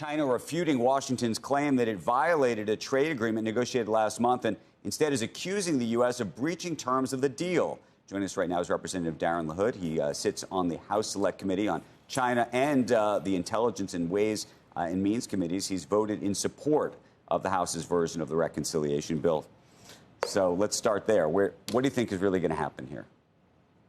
China refuting Washington's claim that it violated a trade agreement negotiated last month and instead is accusing the U.S. of breaching terms of the deal. Joining us right now is Representative Darin Lahood. He sits on the House Select Committee on China and the Intelligence and Ways and Means Committees. He's voted in support of the House's version of the reconciliation bill. So let's start there. What do you think is really going to happen here?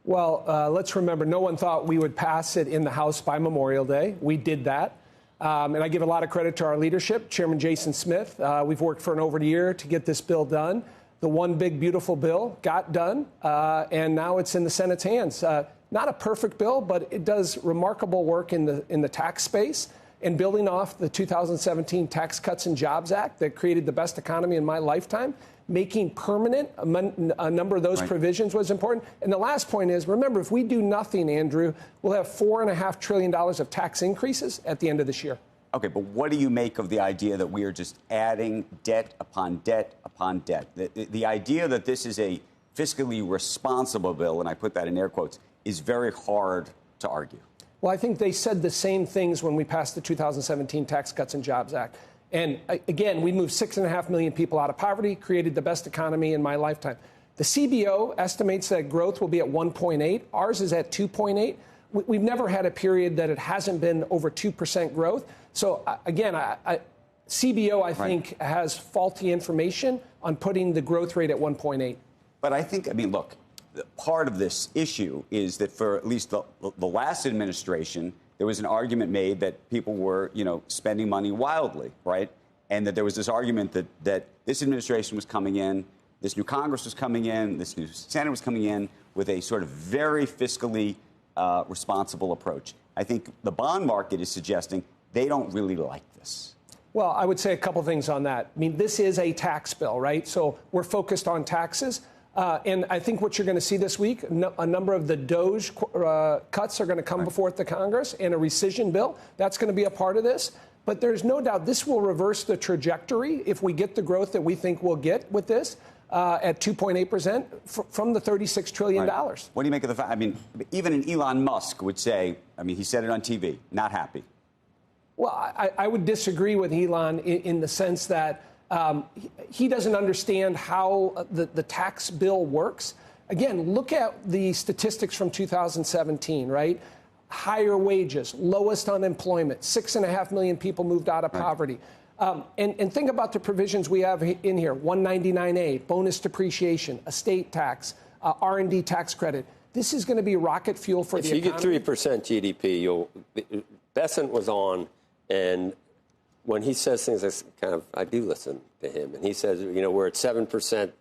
Well, let's remember, no one thought we would pass it in the House by Memorial Day. We did that. And I give a lot of credit to our leadership, Chairman Jason Smith. We've worked for over a year to get this bill done. The one big, beautiful bill got done, and now it's in the Senate's hands. Not a perfect bill, but it does remarkable work in the tax space and building off the 2017 Tax Cuts and Jobs Act that created the best economy in my lifetime. Making permanent a number of those provisions was important. And the last point is, remember, if we do nothing, Andrew, we'll have $4.5 trillion of tax increases at the end of this year. Okay, but what do you make of the idea that we are just adding debt upon debt upon debt? The idea that this is a fiscally responsible bill, and I put that in air quotes, is very hard to argue. Well, I think they said the same things when we passed the 2017 Tax Cuts and Jobs Act. And again, we moved 6.5 million people out of poverty, created the best economy in my lifetime. The CBO estimates that growth will be at 1.8. Ours is at 2.8. We've never had a period that it hasn't been over 2% growth. So again, CBO, I think, has faulty information on putting the growth rate at 1.8. But I think, look, part of this issue is that for at least the last administration, there was an argument made that people were, spending money wildly, right? And that there was this argument that this administration was coming in, this new Congress was coming in, this new Senate was coming in with a sort of very fiscally responsible approach. I think the bond market is suggesting they don't really like this. Well, I would say a couple things on that. This is a tax bill, right? So we're focused on taxes. And I think what you're going to see this week, a number of the DOGE cuts are going to come before the Congress, and a rescission bill. That's going to be a part of this. But there's no doubt this will reverse the trajectory if we get the growth that we think we'll get with this at 2.8% from the $36 trillion. What do you make of the fact? Even an Elon Musk would say, he said it on TV, not happy. Well, I would disagree with Elon in the sense that he doesn't understand how the tax bill works. Again, look at the statistics from 2017, right? Higher wages, lowest unemployment, 6.5 million people moved out of poverty. And think about the provisions we have in here, 199A, bonus depreciation, estate tax, R&D tax credit. This is going to be rocket fuel for the economy. If you get 3% GDP, Bessent was on, and when he says things, I do listen to him. And he says, we're at 7%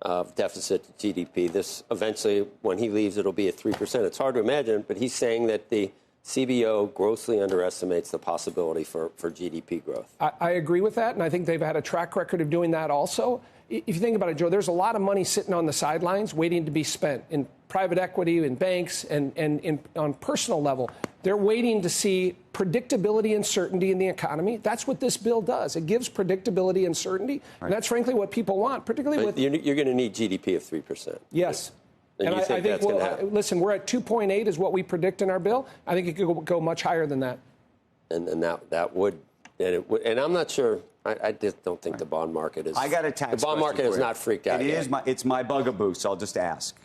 of deficit to GDP. This eventually, when he leaves, it'll be at 3%. It's hard to imagine, but he's saying that the CBO grossly underestimates the possibility for GDP growth. I agree with that, and I think they've had a track record of doing that also. If you think about it, Joe, there's a lot of money sitting on the sidelines waiting to be spent in private equity, in banks, and on personal level. They're waiting to see predictability and certainty in the economy. That's what this bill does. It gives predictability and certainty, and that's frankly what people want, particularly with... You're going to need GDP of 3%. Yes. And I think that's going to happen? Listen, we're at 2.8 is what we predict in our bill. I think it could go much higher than that. And that would... And I'm not sure... I just don't think the bond market is... I got a tax The bond market is not freaked out yet. It's my bugaboo, so I'll just ask.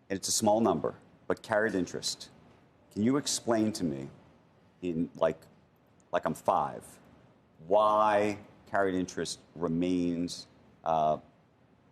It's a small number, but carried interest. Can you explain to me, in like I'm 5, why carried interest remains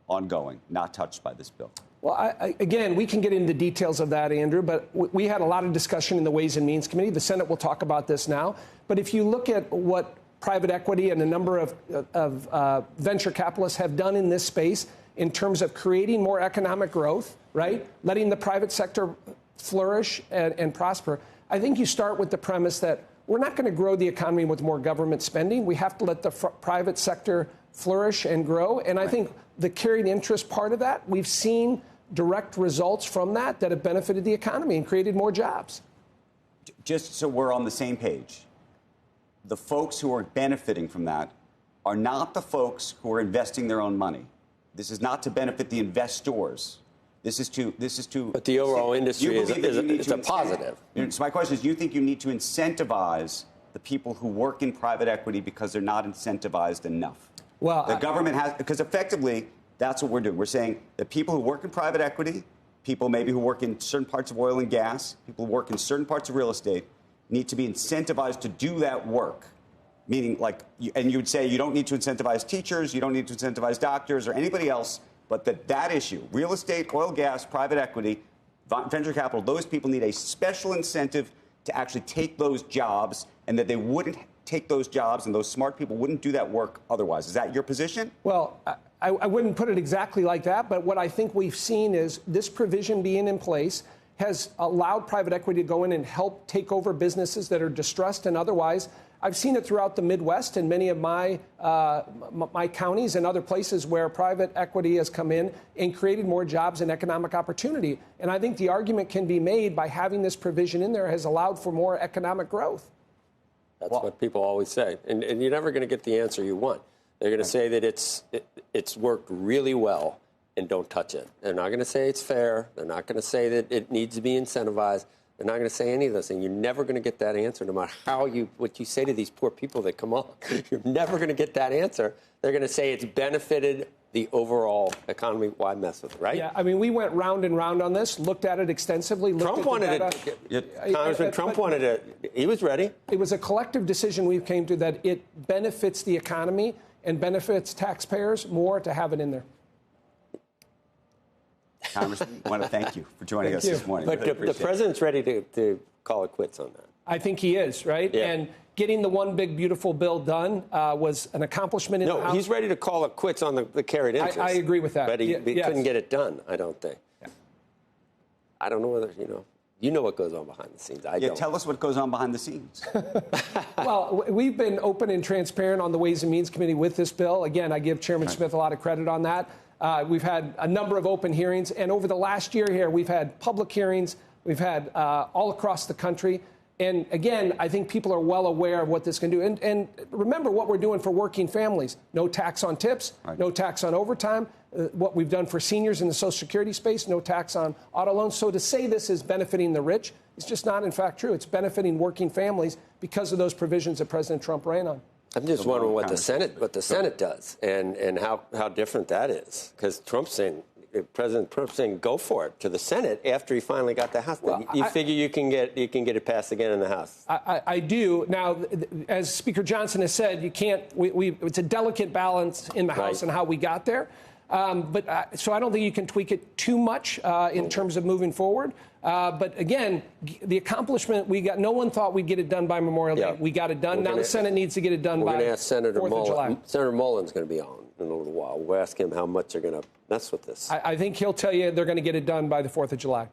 ongoing, not touched by this bill? Well, again, we can get into the details of that, Andrew, but we had a lot of discussion in the Ways and Means Committee. The Senate will talk about this now. But if you look at what private equity and a number of venture capitalists have done in this space in terms of creating more economic growth, right? Letting the private sector flourish and prosper. I think you start with the premise that we're not going to grow the economy with more government spending. We have to let the private sector flourish and grow. And I think the carried interest part of that, we've seen direct results from that have benefited the economy and created more jobs. Just so we're on the same page, the folks who are benefiting from that are not the folks who are investing their own money. This is not to benefit the investors. This is to. But the overall industry is a positive. So my question is: you think you need to incentivize the people who work in private equity because they're not incentivized enough. Well, the government has, because effectively that's what we're doing. We're saying the people who work in private equity, people maybe who work in certain parts of oil and gas, people who work in certain parts of real estate, need to be incentivized to do that work. Meaning, like, and you would say you don't need to incentivize teachers, you don't need to incentivize doctors or anybody else, but that issue, real estate, oil, gas, private equity, venture capital, those people need a special incentive to actually take those jobs, and that they wouldn't take those jobs and those smart people wouldn't do that work otherwise. Is that your position? Well, I wouldn't put it exactly like that, but what I think we've seen is this provision being in place has allowed private equity to go in and help take over businesses that are distressed and otherwise. I've seen it throughout the Midwest and many of my counties and other places where private equity has come in and created more jobs and economic opportunity. And I think the argument can be made by having this provision in there has allowed for more economic growth. That's what people always say. And you're never going to get the answer you want. They're going to say that it's worked really well and don't touch it. They're not going to say it's fair. They're not going to say that it needs to be incentivized. They're not going to say any of those things. You're never going to get that answer, no matter what you say to these poor people that come on. You're never going to get that answer. They're going to say it's benefited the overall economy. Why mess with it, right? Yeah, I mean, we went round and round on this, looked at it extensively. Trump wanted it. Congressman Trump wanted it. He was ready. It was a collective decision we came to that it benefits the economy and benefits taxpayers more to have it in there. Congressman, I want to thank you for joining us this morning. But the president's ready to call it quits on that. I think he is, right? Yeah. And getting the one big, beautiful bill done was an accomplishment in the House. No, he's ready to call it quits on the carried interest. I agree with that. But he couldn't get it done, I don't think. Yeah. I don't know whether, you know what goes on behind the scenes. I don't. Tell us what goes on behind the scenes. Well, we've been open and transparent on the Ways and Means Committee with this bill. Again, I give Chairman Smith a lot of credit on that. We've had a number of open hearings, and over the last year here, we've had public hearings. We've had all across the country. And again, I think people are well aware of what this can do. And remember what we're doing for working families. No tax on tips, right. No tax on overtime. What we've done for seniors in the Social Security space, no tax on auto loans. So to say this is benefiting the rich is just not, in fact, true. It's benefiting working families because of those provisions that President Trump ran on. I'm just wondering what the Senate does and how different that is. Because President Trump's saying go for it to the Senate after he finally got the House. Well, you figure you can get it passed again in the House. I do. Now, as Speaker Johnson has said, you can't. It's a delicate balance in the House and how we got there. So I don't think you can tweak it too much in terms of moving forward. But again, the accomplishment we got, no one thought we'd get it done by Memorial Day. We got it done. Now the Senate needs to get it done by 4th of July. Senator Mullen's going to be on in a little while. We'll ask him how much they're going to mess with this. I think he'll tell you they're going to get it done by the 4th of July.